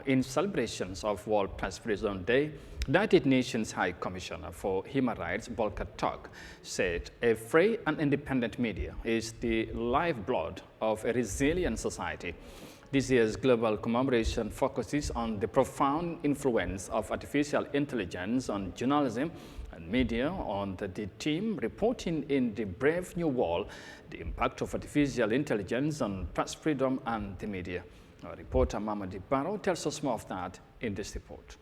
In celebrations of World Press Freedom Day, United Nations High Commissioner for Human Rights, Volker Turk, said a free and independent media is the lifeblood of a resilient society. This year's global commemoration focuses on the profound influence of artificial intelligence on journalism and media. On the team reporting in The Brave New World, the impact of artificial intelligence on press freedom and the media. Our reporter Mamadi Barrow tells us more of that in this report.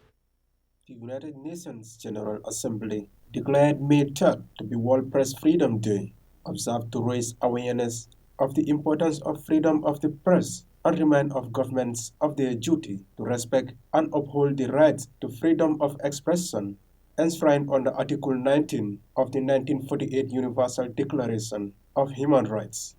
The United Nations General Assembly declared May 3rd to be World Press Freedom Day, observed to raise awareness of the importance of freedom of the press and remind of governments of their duty to respect and uphold the rights to freedom of expression enshrined under Article 19 of the 1948 Universal Declaration of Human Rights.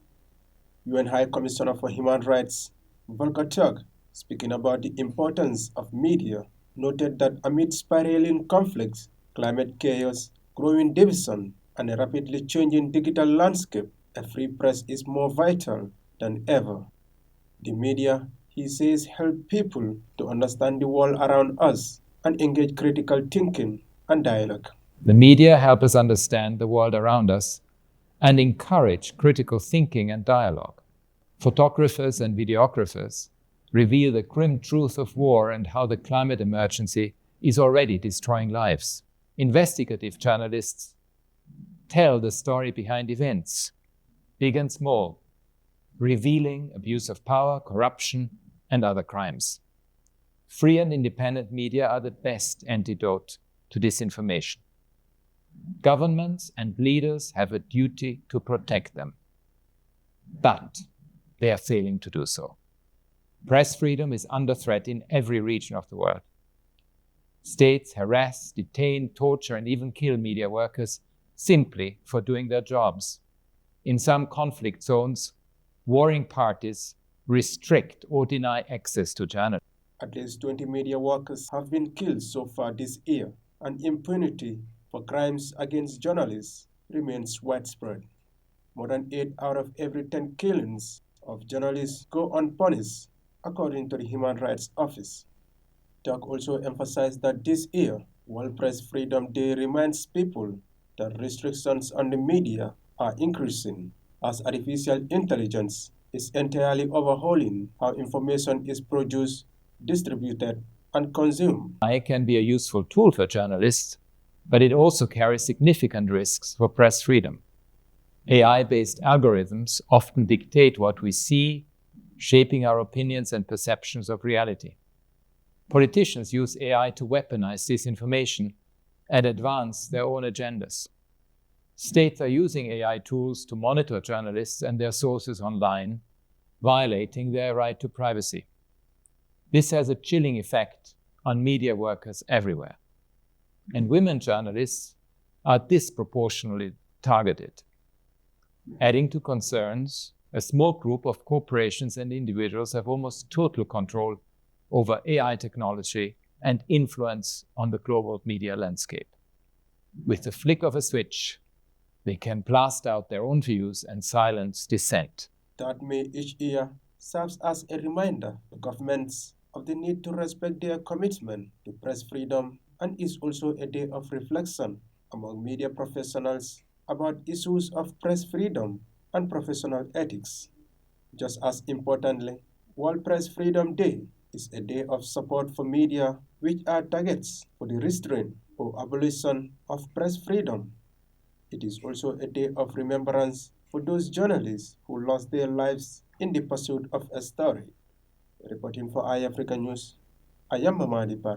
UN High Commissioner for Human Rights Volker Turk, speaking about the importance of media, noted that amid spiraling conflicts, climate chaos, growing division, and a rapidly changing digital landscape, a free press is more vital than ever. The media, he says, help people to understand the world around us and engage critical thinking and dialogue. The media help us understand the world around us and encourage critical thinking and dialogue. Photographers and videographers reveal the grim truth of war and how the climate emergency is already destroying lives. Investigative journalists tell the story behind events, big and small, revealing abuse of power, corruption, and other crimes. Free and independent media are the best antidote to disinformation. Governments and leaders have a duty to protect them, but they are failing to do so. Press freedom is under threat in every region of the world. States harass, detain, torture, and even kill media workers simply for doing their jobs. In some conflict zones, warring parties restrict or deny access to journalists. At least 20 media workers have been killed so far this year, and impunity for crimes against journalists remains widespread. More than 8 out of every 10 killings of journalists go unpunished, according to the Human Rights Office. Turk also emphasized that this year, World Press Freedom Day reminds people that restrictions on the media are increasing as artificial intelligence is entirely overhauling how information is produced, distributed, and consumed. AI can be a useful tool for journalists, but it also carries significant risks for press freedom. AI-based algorithms often dictate what we see, shaping our opinions and perceptions of reality. Politicians use AI to weaponize disinformation and advance their own agendas. States are using AI tools to monitor journalists and their sources online, violating their right to privacy. This has a chilling effect on media workers everywhere. And women journalists are disproportionately targeted. Adding to concerns, a small group of corporations and individuals have almost total control over AI technology and influence on the global media landscape. With the flick of a switch, they can blast out their own views and silence dissent. That May each year serves as a reminder to governments of the need to respect their commitment to press freedom, and is also a day of reflection among media professionals about issues of press freedom and professional ethics. Just as importantly, World Press Freedom Day is a day of support for media which are targets for the restraint or abolition of press freedom. It is also a day of remembrance for those journalists who lost their lives in the pursuit of a story. Reporting for Eyeafrica News, I am Mamadi Barrow.